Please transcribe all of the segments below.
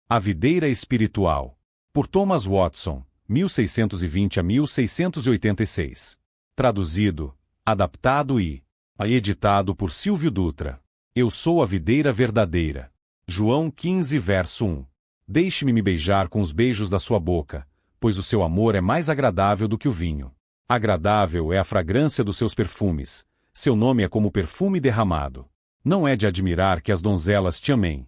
A videira espiritual. Por Thomas Watson, 1620 a 1686. Traduzido, adaptado e editado por Silvio Dutra. Eu sou a videira verdadeira. João 15 verso 1. Deixe-me me beijar com os beijos da sua boca, pois o seu amor é mais agradável do que o vinho. Agradável é a fragrância dos seus perfumes, seu nome é como perfume derramado. Não é de admirar que as donzelas te amem.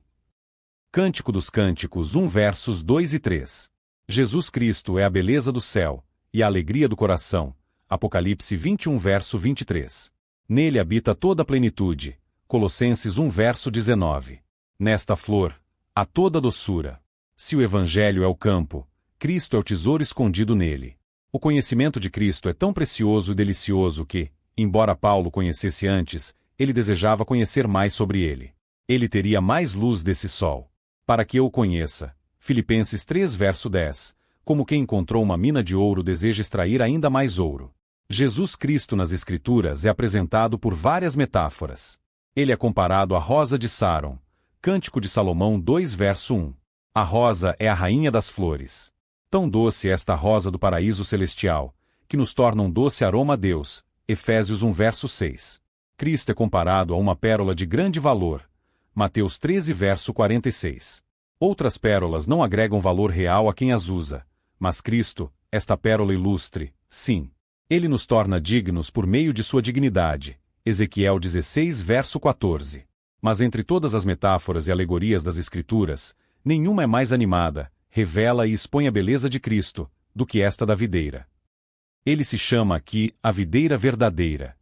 Cântico dos Cânticos 1 versos 2 e 3. Jesus Cristo é a beleza do céu, e a alegria do coração. Apocalipse 21 verso 23. Nele habita toda a plenitude. Colossenses 1 verso 19. Nesta flor, há toda doçura. Se o Evangelho é o campo, Cristo é o tesouro escondido nele. O conhecimento de Cristo é tão precioso e delicioso que, embora Paulo conhecesse antes, ele desejava conhecer mais sobre ele. Ele teria mais luz desse sol. Para que eu o conheça. Filipenses 3 verso 10. Como quem encontrou uma mina de ouro deseja extrair ainda mais ouro. Jesus Cristo nas Escrituras é apresentado por várias metáforas. Ele é comparado à rosa de Sáron. Cântico de Salomão 2 verso 1. A rosa é a rainha das flores. Tão doce é esta rosa do paraíso celestial, que nos torna um doce aroma a Deus. Efésios 1 verso 6. Cristo é comparado a uma pérola de grande valor. Mateus 13 verso 46. Outras pérolas não agregam valor real a quem as usa, mas Cristo, esta pérola ilustre, sim. Ele nos torna dignos por meio de sua dignidade. Ezequiel 16 verso 14. Mas entre todas as metáforas e alegorias das Escrituras, nenhuma é mais animada, revela e expõe a beleza de Cristo, do que esta da videira. Ele se chama aqui a videira verdadeira.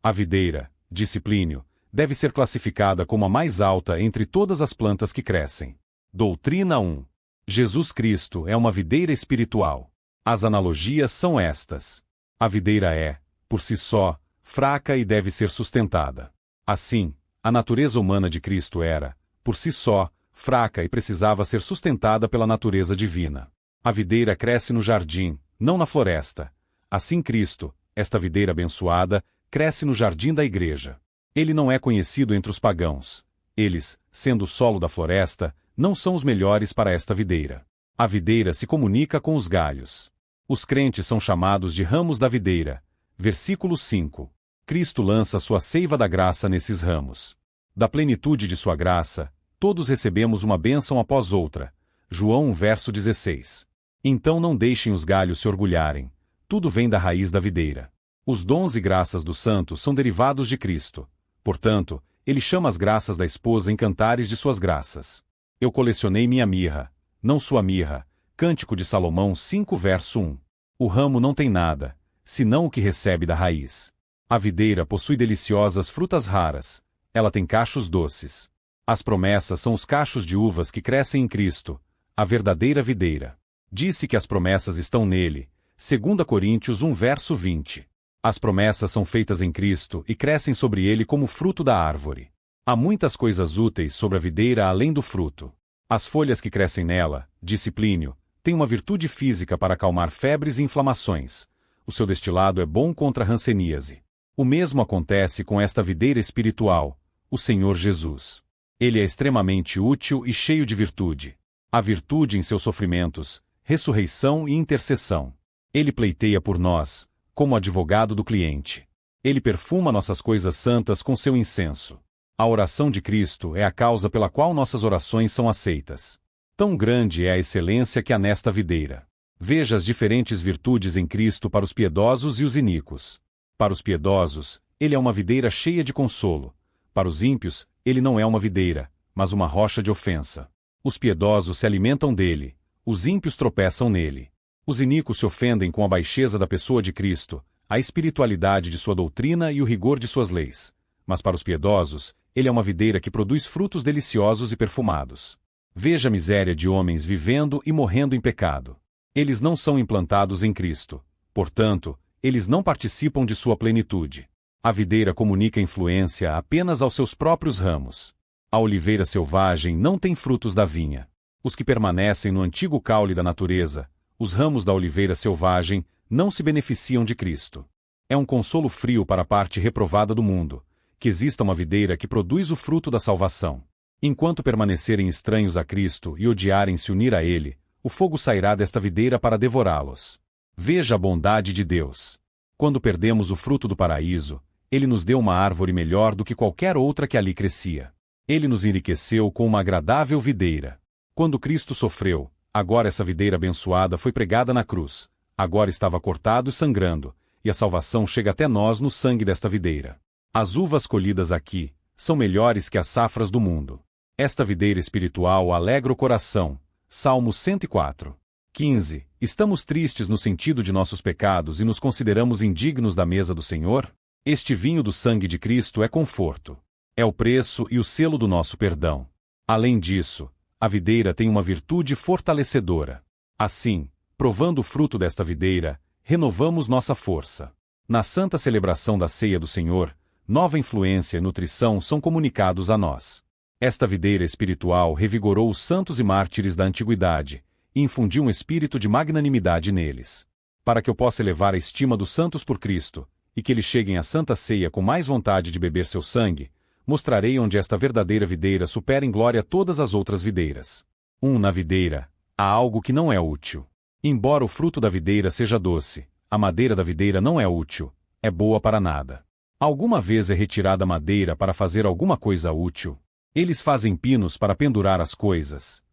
A videira, disse Plínio, deve ser classificada como a mais alta entre todas as plantas que crescem. Doutrina 1. Jesus Cristo é uma videira espiritual. As analogias são estas. A videira é, por si só, fraca e deve ser sustentada. Assim, a natureza humana de Cristo era, por si só, fraca e precisava ser sustentada pela natureza divina. A videira cresce no jardim, não na floresta. Assim Cristo, esta videira abençoada, cresce no jardim da igreja. Ele não é conhecido entre os pagãos. Eles, sendo o solo da floresta, não são os melhores para esta videira. A videira se comunica com os galhos. Os crentes são chamados de ramos da videira. Versículo 5. Cristo lança sua seiva da graça nesses ramos. Da plenitude de sua graça, todos recebemos uma bênção após outra. João 1 verso 16. Então não deixem os galhos se orgulharem. Tudo vem da raiz da videira. Os dons e graças dos santos são derivados de Cristo. Portanto, ele chama as graças da esposa em cantares de suas graças. Eu colecionei minha mirra, não sua mirra. Cântico de Salomão 5 verso 1. O ramo não tem nada, senão o que recebe da raiz. A videira possui deliciosas frutas raras. Ela tem cachos doces. As promessas são os cachos de uvas que crescem em Cristo, a verdadeira videira. Disse que as promessas estão nele. 2 Coríntios 1 verso 20. As promessas são feitas em Cristo e crescem sobre ele como fruto da árvore. Há muitas coisas úteis sobre a videira além do fruto. As folhas que crescem nela, disse Plínio, têm uma virtude física para acalmar febres e inflamações. O seu destilado é bom contra a hanseníase. O mesmo acontece com esta videira espiritual, o Senhor Jesus. Ele é extremamente útil e cheio de virtude. Há virtude em seus sofrimentos, ressurreição e intercessão. Ele pleiteia por nós, como advogado do cliente. Ele perfuma nossas coisas santas com seu incenso. A oração de Cristo é a causa pela qual nossas orações são aceitas. Tão grande é a excelência que há nesta videira. Veja as diferentes virtudes em Cristo para os piedosos e os iníquos. Para os piedosos, ele é uma videira cheia de consolo. Para os ímpios, ele não é uma videira, mas uma rocha de ofensa. Os piedosos se alimentam dele, os ímpios tropeçam nele. Os iníquos se ofendem com a baixeza da pessoa de Cristo, a espiritualidade de sua doutrina e o rigor de suas leis. Mas para os piedosos, ele é uma videira que produz frutos deliciosos e perfumados. Veja a miséria de homens vivendo e morrendo em pecado. Eles não são implantados em Cristo. Portanto, eles não participam de sua plenitude. A videira comunica influência apenas aos seus próprios ramos. A oliveira selvagem não tem frutos da vinha. Os que permanecem no antigo caule da natureza, os ramos da oliveira selvagem, não se beneficiam de Cristo. É um consolo frio para a parte reprovada do mundo, que exista uma videira que produz o fruto da salvação. Enquanto permanecerem estranhos a Cristo e odiarem se unir a Ele, o fogo sairá desta videira para devorá-los. Veja a bondade de Deus. Quando perdemos o fruto do paraíso, Ele nos deu uma árvore melhor do que qualquer outra que ali crescia. Ele nos enriqueceu com uma agradável videira. Quando Cristo sofreu, agora essa videira abençoada foi pregada na cruz. Agora estava cortado e sangrando, e a salvação chega até nós no sangue desta videira. As uvas colhidas aqui são melhores que as safras do mundo. Esta videira espiritual alegra o coração. Salmo 104. 15. Estamos tristes no sentido de nossos pecados e nos consideramos indignos da mesa do Senhor? Este vinho do sangue de Cristo é conforto. É o preço e o selo do nosso perdão. Além disso, a videira tem uma virtude fortalecedora. Assim, provando o fruto desta videira, renovamos nossa força. Na santa celebração da ceia do Senhor, nova influência e nutrição são comunicados a nós. Esta videira espiritual revigorou os santos e mártires da antiguidade, e infundiu um espírito de magnanimidade neles. Para que eu possa elevar a estima dos santos por Cristo, e que eles cheguem à santa ceia com mais vontade de beber seu sangue, mostrarei onde esta verdadeira videira supera em glória todas as outras videiras. Na videira, há algo que não é útil. Embora o fruto da videira seja doce, a madeira da videira não é útil, é boa para nada. Alguma vez é retirada a madeira para fazer alguma coisa útil? Eles fazem pinos para pendurar as coisas.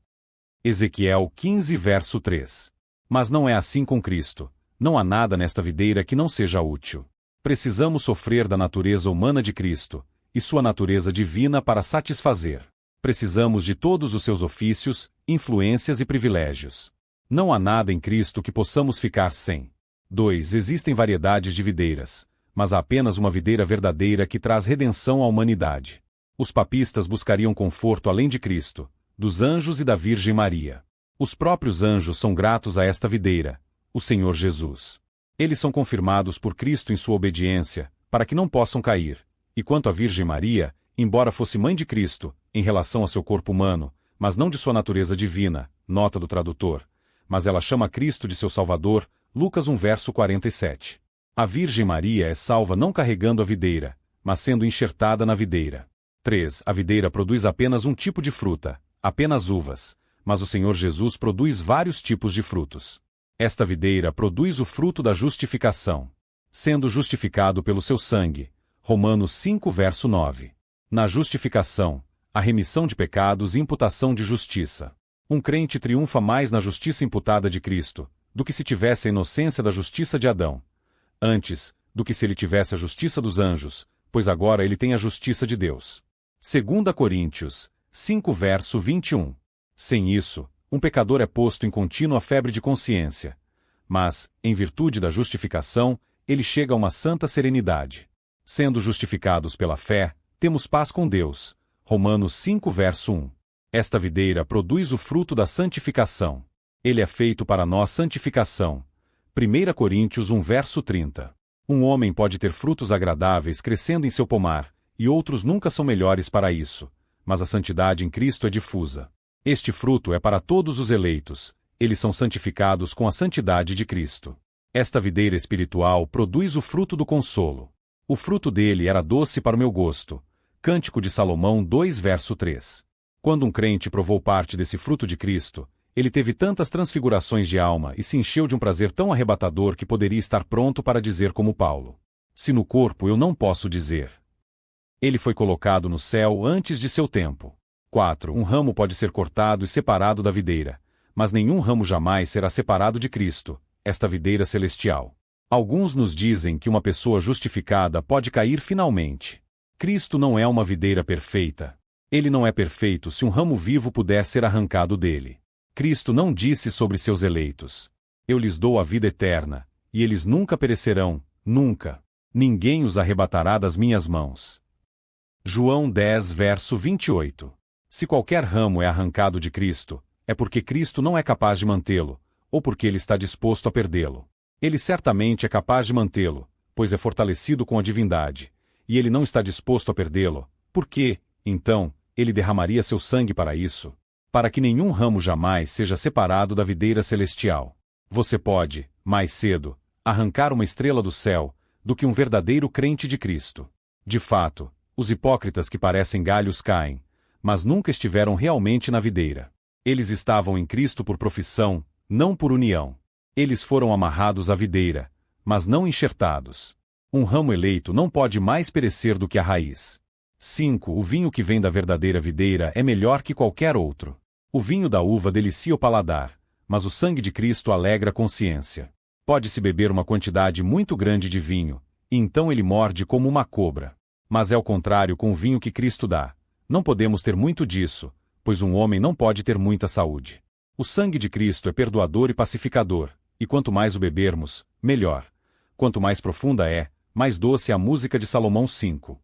Ezequiel 15 verso 3. Mas não é assim com Cristo. Não há nada nesta videira que não seja útil. Precisamos sofrer da natureza humana de Cristo, e sua natureza divina para satisfazer. Precisamos de todos os seus ofícios, influências e privilégios. Não há nada em Cristo que possamos ficar sem. 2. Existem variedades de videiras, mas há apenas uma videira verdadeira que traz redenção à humanidade. Os papistas buscariam conforto além de Cristo, dos anjos e da Virgem Maria. Os próprios anjos são gratos a esta videira, o Senhor Jesus. Eles são confirmados por Cristo em sua obediência, para que não possam cair. E quanto à Virgem Maria, embora fosse mãe de Cristo, em relação a seu corpo humano, mas não de sua natureza divina, nota do tradutor, mas ela chama Cristo de seu Salvador, Lucas 1 verso 47. A Virgem Maria é salva não carregando a videira, mas sendo enxertada na videira. 3. A videira produz apenas um tipo de fruta, apenas uvas, mas o Senhor Jesus produz vários tipos de frutos. Esta videira produz o fruto da justificação, sendo justificado pelo seu sangue. Romanos 5 verso 9. Na justificação, a remissão de pecados e imputação de justiça. Um crente triunfa mais na justiça imputada de Cristo, do que se tivesse a inocência da justiça de Adão. Antes, do que se ele tivesse a justiça dos anjos, pois agora ele tem a justiça de Deus. 2 Coríntios 5 verso 21. Sem isso, um pecador é posto em contínua febre de consciência. Mas, em virtude da justificação, ele chega a uma santa serenidade. Sendo justificados pela fé, temos paz com Deus. Romanos 5 verso 1. Esta videira produz o fruto da santificação. Ele é feito para nós santificação. 1 Coríntios 1 verso 30. Um homem pode ter frutos agradáveis crescendo em seu pomar, e outros nunca são melhores para isso, mas a santidade em Cristo é difusa. Este fruto é para todos os eleitos, eles são santificados com a santidade de Cristo. Esta videira espiritual produz o fruto do consolo. O fruto dele era doce para o meu gosto. Cântico de Salomão 2 verso 3. Quando um crente provou parte desse fruto de Cristo, ele teve tantas transfigurações de alma e se encheu de um prazer tão arrebatador que poderia estar pronto para dizer como Paulo: se no corpo eu não posso dizer. Ele foi colocado no céu antes de seu tempo. 4. Um ramo pode ser cortado e separado da videira, mas nenhum ramo jamais será separado de Cristo, esta videira celestial. Alguns nos dizem que uma pessoa justificada pode cair finalmente. Cristo não é uma videira perfeita. Ele não é perfeito se um ramo vivo puder ser arrancado dele. Cristo não disse sobre seus eleitos: eu lhes dou a vida eterna, e eles nunca perecerão, nunca. Ninguém os arrebatará das minhas mãos. João 10 verso 28. Se qualquer ramo é arrancado de Cristo, é porque Cristo não é capaz de mantê-lo, ou porque ele está disposto a perdê-lo. Ele certamente é capaz de mantê-lo, pois é fortalecido com a divindade, e ele não está disposto a perdê-lo, porque, então, ele derramaria seu sangue para isso, para que nenhum ramo jamais seja separado da videira celestial. Você pode, mais cedo, arrancar uma estrela do céu, do que um verdadeiro crente de Cristo. De fato, os hipócritas que parecem galhos caem, mas nunca estiveram realmente na videira. Eles estavam em Cristo por profissão, não por união. Eles foram amarrados à videira, mas não enxertados. Um ramo eleito não pode mais perecer do que a raiz. 5. O vinho que vem da verdadeira videira é melhor que qualquer outro. O vinho da uva delicia o paladar, mas o sangue de Cristo alegra a consciência. Pode-se beber uma quantidade muito grande de vinho, e então ele morde como uma cobra. Mas é o contrário com o vinho que Cristo dá. Não podemos ter muito disso, pois um homem não pode ter muita saúde. O sangue de Cristo é perdoador e pacificador, e quanto mais o bebermos, melhor. Quanto mais profunda é, mais doce é a música de Salomão 5.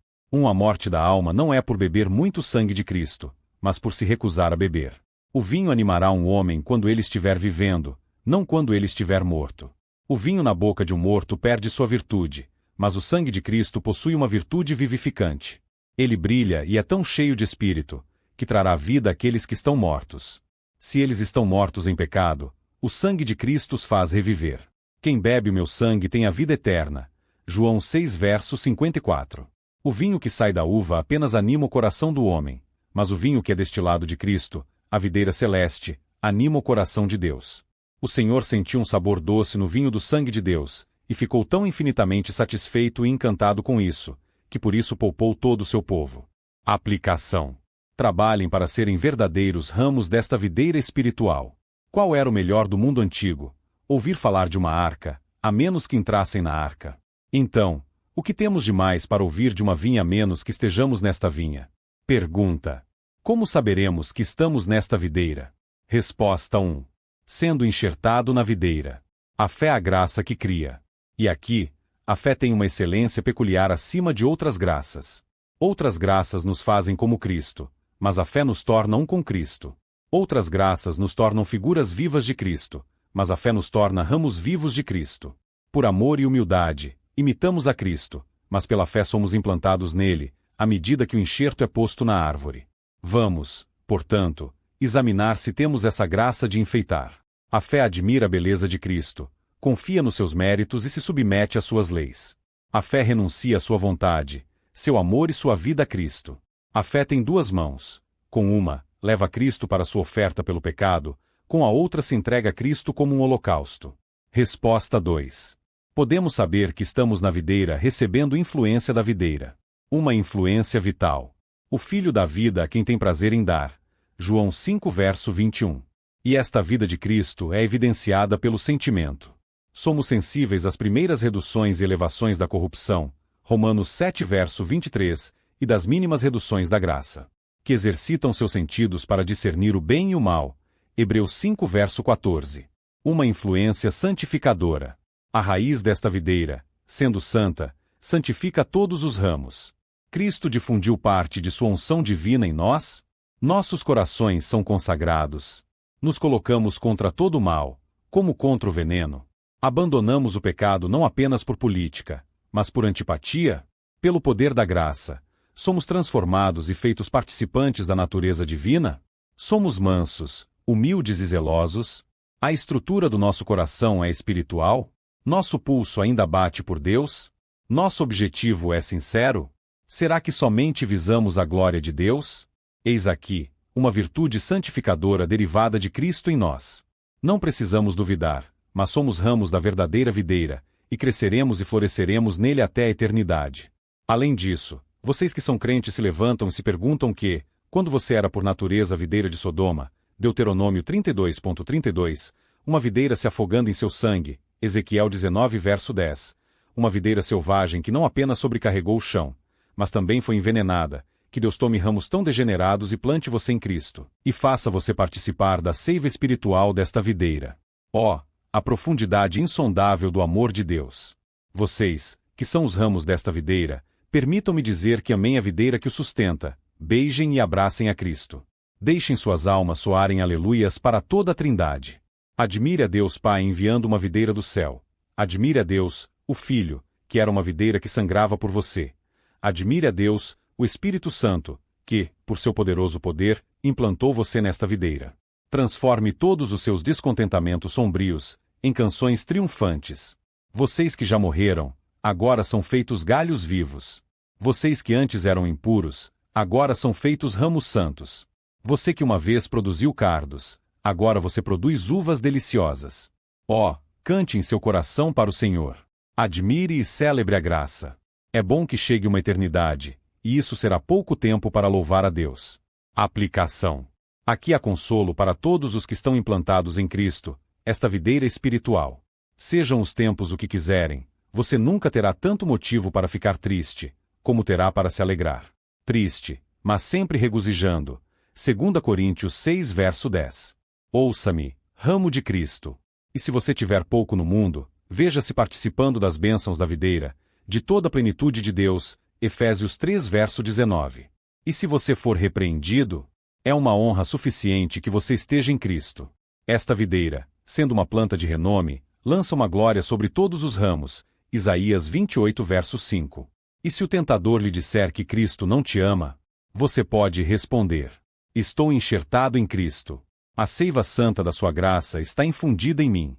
A morte da alma não é por beber muito sangue de Cristo, mas por se recusar a beber. O vinho animará um homem quando ele estiver vivendo, não quando ele estiver morto. O vinho na boca de um morto perde sua virtude, mas o sangue de Cristo possui uma virtude vivificante. Ele brilha e é tão cheio de espírito, que trará vida àqueles que estão mortos. Se eles estão mortos em pecado, o sangue de Cristo os faz reviver. Quem bebe o meu sangue tem a vida eterna. João 6 verso 54. O vinho que sai da uva apenas anima o coração do homem, mas o vinho que é destilado de Cristo, a videira celeste, anima o coração de Deus. O Senhor sentiu um sabor doce no vinho do sangue de Deus, e ficou tão infinitamente satisfeito e encantado com isso, que por isso poupou todo o seu povo. Aplicação. Trabalhem para serem verdadeiros ramos desta videira espiritual. Qual era o melhor do mundo antigo? Ouvir falar de uma arca, a menos que entrassem na arca. Então, o que temos de mais para ouvir de uma vinha a menos que estejamos nesta vinha? Pergunta. Como saberemos que estamos nesta videira? Resposta 1. Sendo enxertado na videira. A fé é a graça que cria. E aqui, a fé tem uma excelência peculiar acima de outras graças. Outras graças nos fazem como Cristo, mas a fé nos torna um com Cristo. Outras graças nos tornam figuras vivas de Cristo, mas a fé nos torna ramos vivos de Cristo. Por amor e humildade, imitamos a Cristo, mas pela fé somos implantados nele, à medida que o enxerto é posto na árvore. Vamos, portanto, examinar se temos essa graça de enfeitar. A fé admira a beleza de Cristo, confia nos seus méritos e se submete às suas leis. A fé renuncia à sua vontade, seu amor e sua vida a Cristo. A fé tem duas mãos. Com uma, leva Cristo para sua oferta pelo pecado, com a outra se entrega a Cristo como um holocausto. Resposta 2. Podemos saber que estamos na videira recebendo influência da videira. Uma influência vital. O Filho da vida a quem tem prazer em dar. João 5 verso 21. E esta vida de Cristo é evidenciada pelo sentimento. Somos sensíveis às primeiras reduções e elevações da corrupção. Romanos 7 verso 23, e das mínimas reduções da graça. Que exercitam seus sentidos para discernir o bem e o mal. Hebreus 5 verso 14. Uma influência santificadora. A raiz desta videira, sendo santa, santifica todos os ramos. Cristo difundiu parte de sua unção divina em nós? Nossos corações são consagrados. Nos colocamos contra todo o mal, como contra o veneno. Abandonamos o pecado não apenas por política, mas por antipatia? Pelo poder da graça, somos transformados e feitos participantes da natureza divina? Somos mansos, humildes e zelosos? A estrutura do nosso coração é espiritual? Nosso pulso ainda bate por Deus? Nosso objetivo é sincero? Será que somente visamos a glória de Deus? Eis aqui, uma virtude santificadora derivada de Cristo em nós. Não precisamos duvidar, mas somos ramos da verdadeira videira, e cresceremos e floresceremos nele até a eternidade. Além disso, vocês que são crentes se levantam e se perguntam que, quando você era por natureza a videira de Sodoma, Deuteronômio 32.32, uma videira se afogando em seu sangue, Ezequiel 19 verso 10, uma videira selvagem que não apenas sobrecarregou o chão, mas também foi envenenada, que Deus tome ramos tão degenerados e plante você em Cristo, e faça você participar da seiva espiritual desta videira. Ó, a profundidade insondável do amor de Deus! Vocês, que são os ramos desta videira, permitam-me dizer que amém a videira que o sustenta, beijem e abracem a Cristo. Deixem suas almas soarem aleluias para toda a Trindade. Admire a Deus Pai enviando uma videira do céu. Admire a Deus, o Filho, que era uma videira que sangrava por você. Admire a Deus, o Espírito Santo, que, por seu poderoso poder, implantou você nesta videira. Transforme todos os seus descontentamentos sombrios em canções triunfantes. Vocês que já morreram, agora são feitos galhos vivos. Vocês que antes eram impuros, agora são feitos ramos santos. Você que uma vez produziu cardos, agora você produz uvas deliciosas. Ó, cante em seu coração para o Senhor. Admire e celebre a graça. É bom que chegue uma eternidade, e isso será pouco tempo para louvar a Deus. Aplicação. Aqui há consolo para todos os que estão implantados em Cristo, esta videira espiritual. Sejam os tempos o que quiserem, você nunca terá tanto motivo para ficar triste, como terá para se alegrar. Triste, mas sempre regozijando. 2 Coríntios 6 verso 10. Ouça-me, ramo de Cristo. E se você tiver pouco no mundo, veja-se participando das bênçãos da videira, de toda a plenitude de Deus, Efésios 3 verso 19. E se você for repreendido, é uma honra suficiente que você esteja em Cristo. Esta videira, sendo uma planta de renome, lança uma glória sobre todos os ramos, Isaías 28 verso 5. E se o tentador lhe disser que Cristo não te ama, você pode responder: estou enxertado em Cristo. A seiva santa da sua graça está infundida em mim.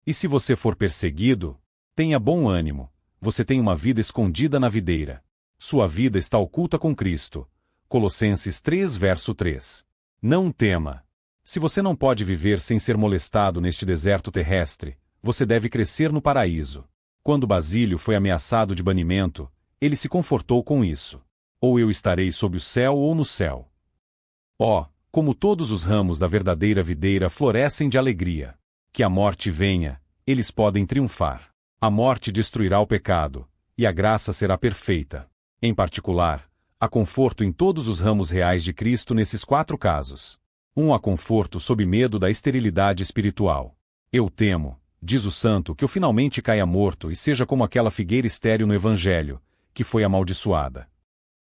E se você for perseguido, tenha bom ânimo, você tem uma vida escondida na videira. Sua vida está oculta com Cristo. Colossenses 3 verso 3. Não tema. Se você não pode viver sem ser molestado neste deserto terrestre, você deve crescer no paraíso. Quando Basílio foi ameaçado de banimento, ele se confortou com isso. Ou eu estarei sob o céu ou no céu. Ó, como todos os ramos da verdadeira videira florescem de alegria. Que a morte venha, eles podem triunfar. A morte destruirá o pecado, e a graça será perfeita. Em particular, há conforto em todos os ramos reais de Cristo nesses 4 casos. Há conforto sob medo da esterilidade espiritual. Eu temo, diz o santo, que eu finalmente caia morto e seja como aquela figueira estéril no Evangelho, que foi amaldiçoada.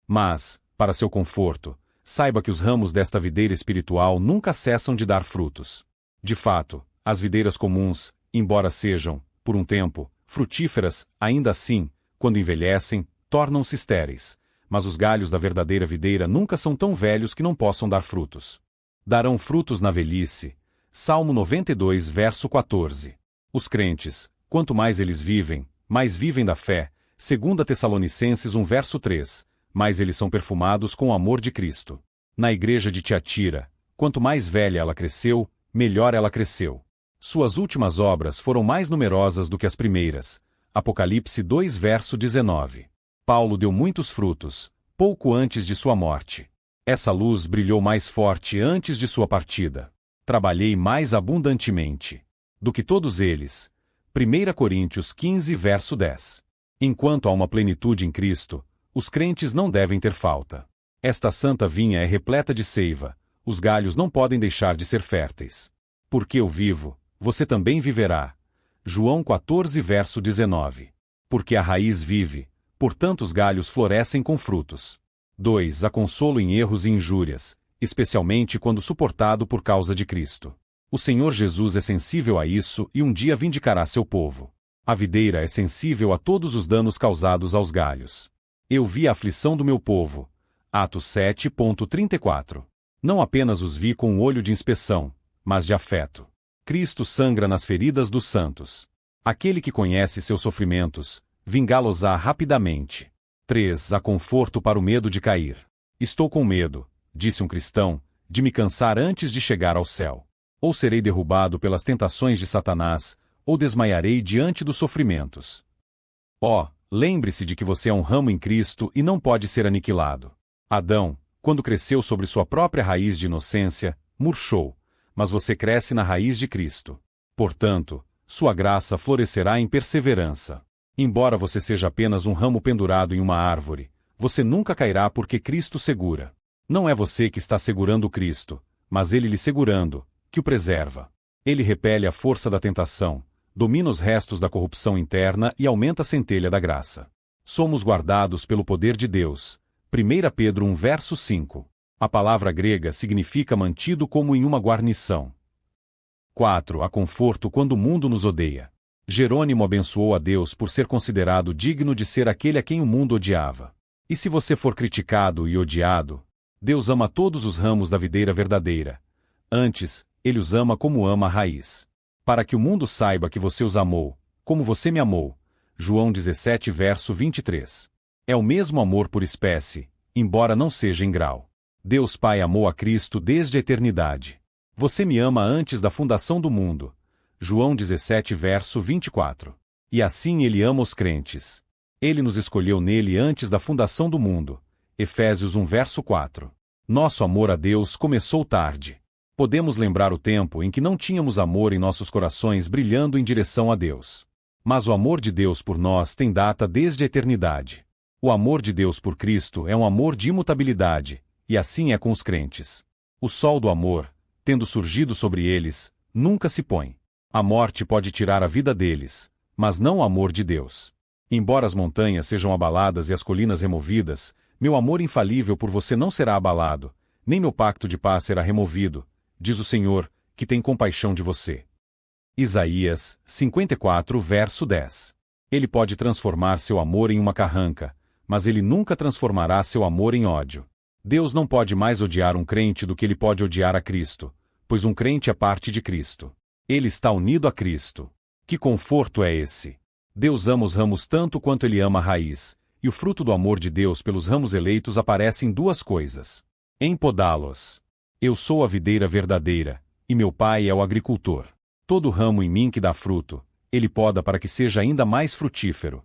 Mas, para seu conforto, saiba que os ramos desta videira espiritual nunca cessam de dar frutos. De fato, as videiras comuns, embora sejam, por um tempo, frutíferas, ainda assim, quando envelhecem, tornam-se estéreis. Mas os galhos da verdadeira videira nunca são tão velhos que não possam dar frutos. Darão frutos na velhice. Salmo 92 verso 14. Os crentes, quanto mais eles vivem, mais vivem da fé. 2 Tessalonicenses 1 verso 3. Mais eles são perfumados com o amor de Cristo. Na igreja de Tiatira, quanto mais velha ela cresceu, melhor ela cresceu. Suas últimas obras foram mais numerosas do que as primeiras. Apocalipse 2 verso 19. Paulo deu muitos frutos, pouco antes de sua morte. Essa luz brilhou mais forte antes de sua partida. Trabalhei mais abundantemente do que todos eles. 1 Coríntios 15 verso 10. Enquanto há uma plenitude em Cristo, os crentes não devem ter falta. Esta santa vinha é repleta de seiva, os galhos não podem deixar de ser férteis. Porque eu vivo, você também viverá. João 14 verso 19. Porque a raiz vive, portanto os galhos florescem com frutos. 2. Há consolo em erros e injúrias, especialmente quando suportado por causa de Cristo. O Senhor Jesus é sensível a isso e um dia vindicará seu povo. A videira é sensível a todos os danos causados aos galhos. Eu vi a aflição do meu povo. Atos 7:34. Não apenas os vi com um olho de inspeção, mas de afeto. Cristo sangra nas feridas dos santos. Aquele que conhece seus sofrimentos, vingá-los-á rapidamente. 3. Há conforto para o medo de cair. Estou com medo, disse um cristão, de me cansar antes de chegar ao céu. Ou serei derrubado pelas tentações de Satanás, ou desmaiarei diante dos sofrimentos. Ó, lembre-se de que você é um ramo em Cristo e não pode ser aniquilado. Adão, quando cresceu sobre sua própria raiz de inocência, murchou, mas você cresce na raiz de Cristo. Portanto, sua graça florescerá em perseverança. Embora você seja apenas um ramo pendurado em uma árvore, você nunca cairá porque Cristo segura. Não é você que está segurando Cristo, mas Ele lhe segurando, que o preserva. Ele repele a força da tentação, domina os restos da corrupção interna e aumenta a centelha da graça. Somos guardados pelo poder de Deus. 1 Pedro 1 verso 5. A palavra grega significa mantido como em uma guarnição. 4. Há conforto quando o mundo nos odeia. Jerônimo abençoou a Deus por ser considerado digno de ser aquele a quem o mundo odiava. E se você for criticado e odiado, Deus ama todos os ramos da videira verdadeira. Antes, Ele os ama como ama a raiz. Para que o mundo saiba que você os amou, como você me amou. João 17 verso 23. É o mesmo amor por espécie, embora não seja em grau. Deus Pai amou a Cristo desde a eternidade. Você me ama antes da fundação do mundo. João 17 verso 24. E assim ele ama os crentes. Ele nos escolheu nele antes da fundação do mundo. Efésios 1 verso 4. Nosso amor a Deus começou tarde. Podemos lembrar o tempo em que não tínhamos amor em nossos corações brilhando em direção a Deus. Mas o amor de Deus por nós tem data desde a eternidade. O amor de Deus por Cristo é um amor de imutabilidade, e assim é com os crentes. O sol do amor, tendo surgido sobre eles, nunca se põe. A morte pode tirar a vida deles, mas não o amor de Deus. Embora as montanhas sejam abaladas e as colinas removidas, meu amor infalível por você não será abalado, nem meu pacto de paz será removido, diz o Senhor, que tem compaixão de você. Isaías 54 verso 10. Ele pode transformar seu amor em uma carranca, mas ele nunca transformará seu amor em ódio. Deus não pode mais odiar um crente do que ele pode odiar a Cristo, pois um crente é parte de Cristo. Ele está unido a Cristo. Que conforto é esse? Deus ama os ramos tanto quanto ele ama a raiz, e o fruto do amor de Deus pelos ramos eleitos aparece em duas coisas. Em podá-los. Eu sou a videira verdadeira, e meu pai é o agricultor. Todo ramo em mim que dá fruto, ele poda para que seja ainda mais frutífero.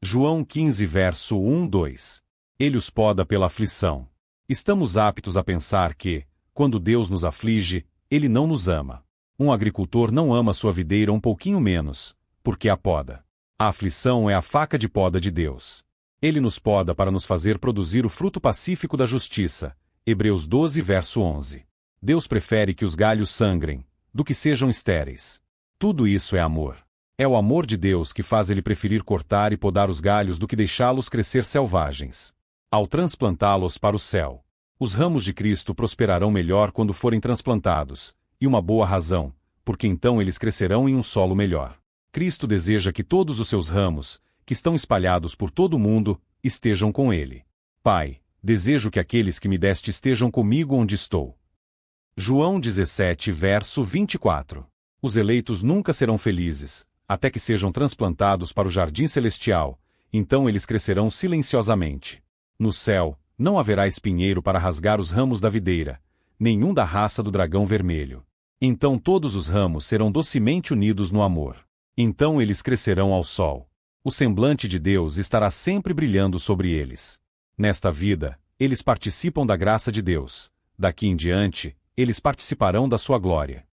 João 15 verso 1-2. Ele os poda pela aflição. Estamos aptos a pensar que, quando Deus nos aflige, ele não nos ama. Um agricultor não ama sua videira um pouquinho menos, porque a poda. A aflição é a faca de poda de Deus. Ele nos poda para nos fazer produzir o fruto pacífico da justiça. Hebreus 12 verso 11. Deus prefere que os galhos sangrem, do que sejam estéreis. Tudo isso é amor. É o amor de Deus que faz ele preferir cortar e podar os galhos do que deixá-los crescer selvagens. Ao transplantá-los para o céu, os ramos de Cristo prosperarão melhor quando forem transplantados, e uma boa razão, porque então eles crescerão em um solo melhor. Cristo deseja que todos os seus ramos, que estão espalhados por todo o mundo, estejam com ele. Pai, desejo que aqueles que me deste estejam comigo onde estou. João 17 verso 24. Os eleitos nunca serão felizes, até que sejam transplantados para o jardim celestial, então eles crescerão silenciosamente. No céu, não haverá espinheiro para rasgar os ramos da videira, nenhum da raça do dragão vermelho. Então todos os ramos serão docemente unidos no amor. Então eles crescerão ao sol. O semblante de Deus estará sempre brilhando sobre eles. Nesta vida, eles participam da graça de Deus. Daqui em diante, eles participarão da sua glória.